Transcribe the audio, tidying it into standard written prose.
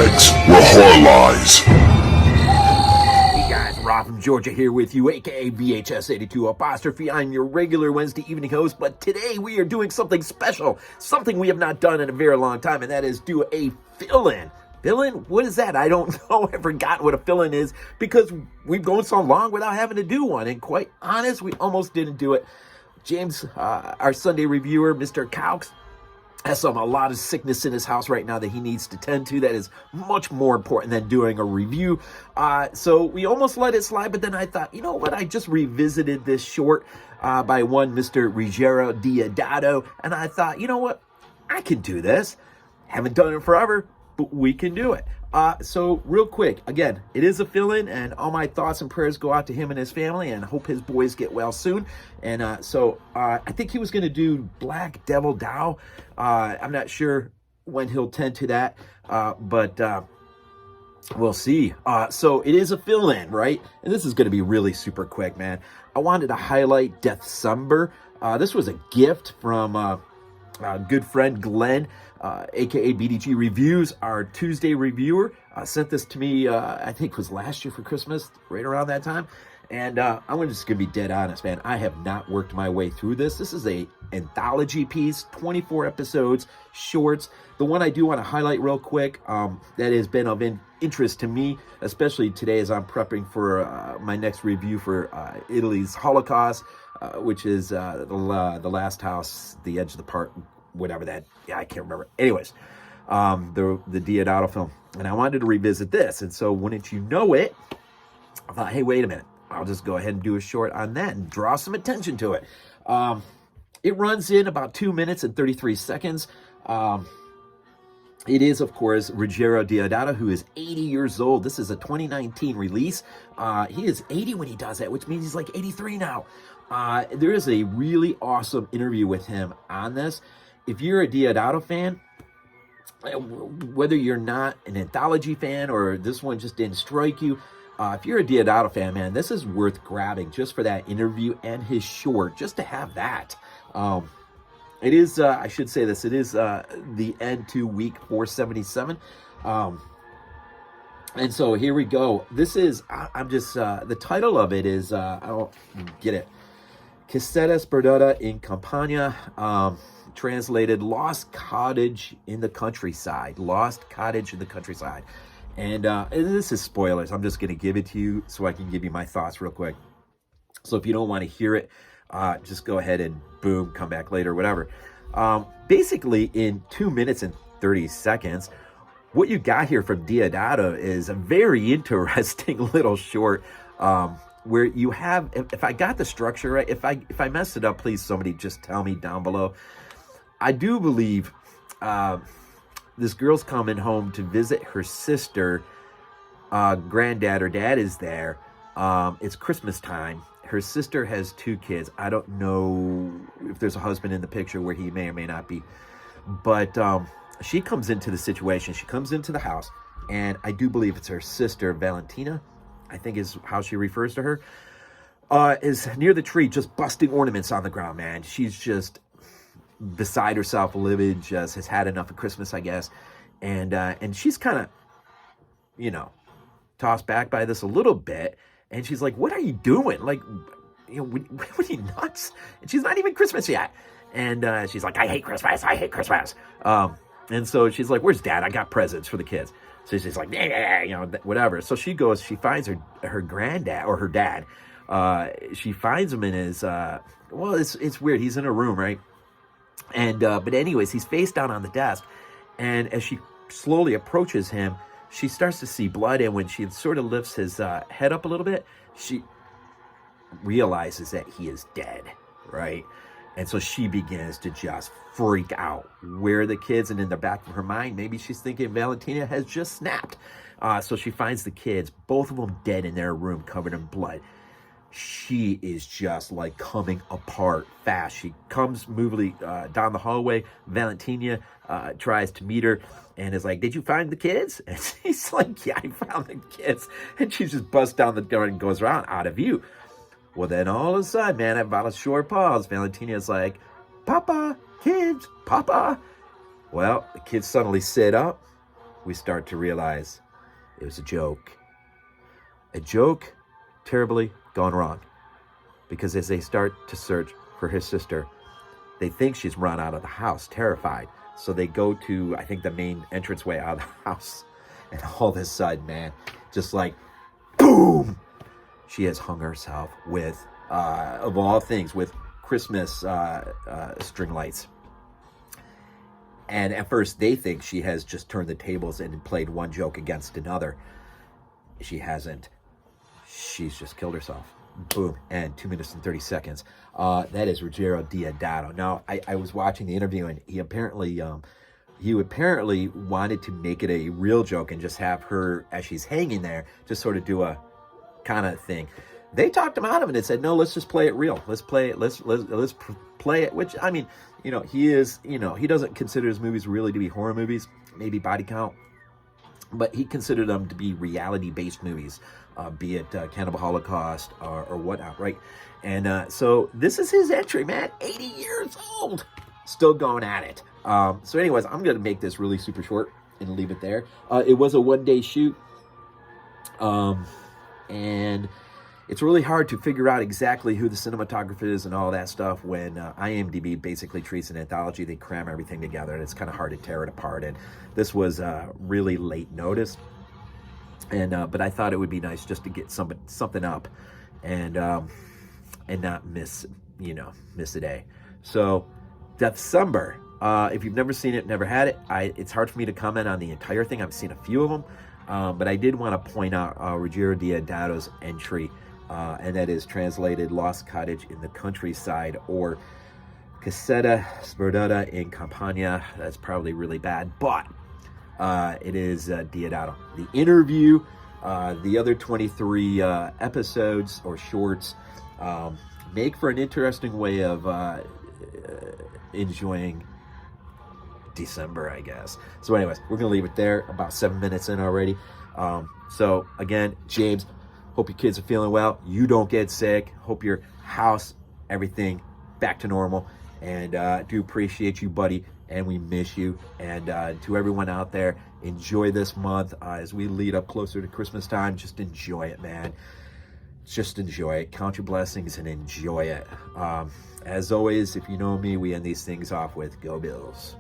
rags where horror lies. Hey guys, Rob from Georgia here with you, aka VHS82 apostrophe. I'm your regular Wednesday evening host, but today we are doing something special, something we have not done in a very long time, and that is do a fill-in. Fill-in? What is that? I don't know. I forgot what a fill-in is because we've gone so long without having to do one, and quite honest, we almost didn't do it. James, our Sunday reviewer, Mr. Caux, has a lot of sickness in his house right now that he needs to tend to. That is much more important than doing a review. So we almost let it slide, but then I thought, you know what? I just revisited this short by one Mr. Ruggero Deodato, and I thought, you know what? I can do this. Haven't done it forever, but we can do it. So real quick, again, it is a fill-in, and all my thoughts and prayers go out to him and his family, and hope his boys get well soon. And so I think he was going to do Black Devil Dow. I'm not sure when he'll tend to that, but we'll see. So it is a fill-in, right? And this is going to be really super quick, man. I wanted to highlight Deathcember. This was a gift from good friend Glenn, aka BDG Reviews, our Tuesday reviewer, sent this to me, I think it was last year for Christmas, right around that time. And I'm just gonna be dead honest, man. I have not worked my way through this. This is a anthology piece, 24 episodes, shorts. The one I do want to highlight real quick, that has been of interest to me, especially today as I'm prepping for my next review for Italy's Holocaust, which is the Last House, The Edge of the Park, whatever that, yeah, I can't remember. Anyways, the Deodato film. And I wanted to revisit this. And so wouldn't you know it, I thought, hey, wait a minute. I'll just go ahead and do a short on that and draw some attention to it. It runs in about 2 minutes and 33 seconds. It is, of course, Ruggero Deodato, who is 80 years old. This is a 2019 release. He is 80 when he does that, which means he's like 83 now. There is a really awesome interview with him on this. If you're a Deodato fan, whether you're not an anthology fan or this one just didn't strike you, if you're a Deodato fan, man, this is worth grabbing just for that interview and his short, just to have that. It is, I should say this, it is the end to week 477. And so here we go. This is, I'm just, the title of it is, I don't get it. Cassetta, Sperduta in Campagna, translated Lost Cottage in the Countryside. Lost Cottage in the Countryside. And this is spoilers. I'm just going to give it to you so I can give you my thoughts real quick. So if you don't want to hear it, just go ahead and boom, come back later, whatever. Basically, in 2 minutes and 30 seconds, what you got here from Deodato is a very interesting little short, where you have, if I got the structure right, if I messed it up, please somebody just tell me down below. I do believe this girl's coming home to visit her sister. Granddad or dad is there. It's Christmas time. Her sister has 2 kids. I don't know if there's a husband in the picture where he may or may not be. But she comes into the situation. She comes into the house. And I do believe it's her sister, Valentina, I think is how she refers to her, is near the tree just busting ornaments on the ground, man. She's just beside herself, livid, just has had enough of Christmas, I guess. And she's kind of, you know, tossed back by this a little bit. And she's like, what are you doing? Like, you know, what are you nuts? And she's not even Christmas yet. And she's like, I hate Christmas. I hate Christmas. And so she's like, where's dad? I got presents for the kids. So she's like, yeah, you know, whatever. So she goes, she finds her granddad or her dad. She finds him in his, well, it's weird. He's in a room, right? And, but anyways, he's face down on the desk. And as she slowly approaches him, she starts to see blood. And when she sort of lifts his head up a little bit, she realizes that he is dead, right? And so she begins to just freak out. Where are the kids? And in the back of her mind, maybe she's thinking Valentina has just snapped. So she finds the kids, both of them dead in their room, covered in blood. She is just like coming apart fast. She comes movingly down the hallway. Valentina tries to meet her and is like, did you find the kids? And she's like, yeah, I found the kids. And she just busts down the door and goes around out of view. Well, then all of a sudden, man, about a short pause, Valentina's like, Papa, kids, Papa. Well, the kids suddenly sit up we start to realize it was a joke. A joke terribly gone wrong. Because as they start to search for his sister, they think she's run out of the house, terrified. So they go to, I think, the main entranceway out of the house. And all of a sudden, man, just like, boom! She has hung herself with, of all things, with Christmas string lights. And at first, they think she has just turned the tables and played one joke against another. She hasn't. She's just killed herself. Boom. And 2 minutes and 30 seconds. That is Ruggero Deodato. Now, I was watching the interview, and he apparently wanted to make it a real joke and just have her, as she's hanging there, just sort of do a kind of thing. They talked him out of it and said, no, let's just play it real. Let's play it. Let's play it. Which, I mean, he is, he doesn't consider his movies really to be horror movies, maybe Body Count, but he considered them to be reality-based movies, be it Cannibal Holocaust or whatnot, right? And so this is his entry, man. 80 years old, still going at it. So anyways, I'm going to make this really super short and leave it there. It was a one-day shoot, and it's really hard to figure out exactly who the cinematographer is and all that stuff when IMDb basically treats an anthology. They cram everything together, and it's kind of hard to tear it apart. And this was really late notice, and but I thought it would be nice just to get something up, and not miss a day. So, Deathcember. If you've never seen it, never had it, it's hard for me to comment on the entire thing. I've seen a few of them, but I did want to point out Ruggero Deodato's entry. And that is translated Lost Cottage in the Countryside, or Cassetta, Sperduta in Campagna. That's probably really bad, but it is Deodato. The interview, the other 23 episodes or shorts make for an interesting way of enjoying December, I guess. So anyways, we're going to leave it there. About 7 minutes in already. So again, James, hope your kids are feeling well. You don't get sick. Hope your house, everything back to normal. And do appreciate you, buddy. And we miss you. And to everyone out there, enjoy this month as we lead up closer to Christmas time. Just enjoy it, man. Just enjoy it. Count your blessings and enjoy it. As always, if you know me, we end these things off with Go Bills.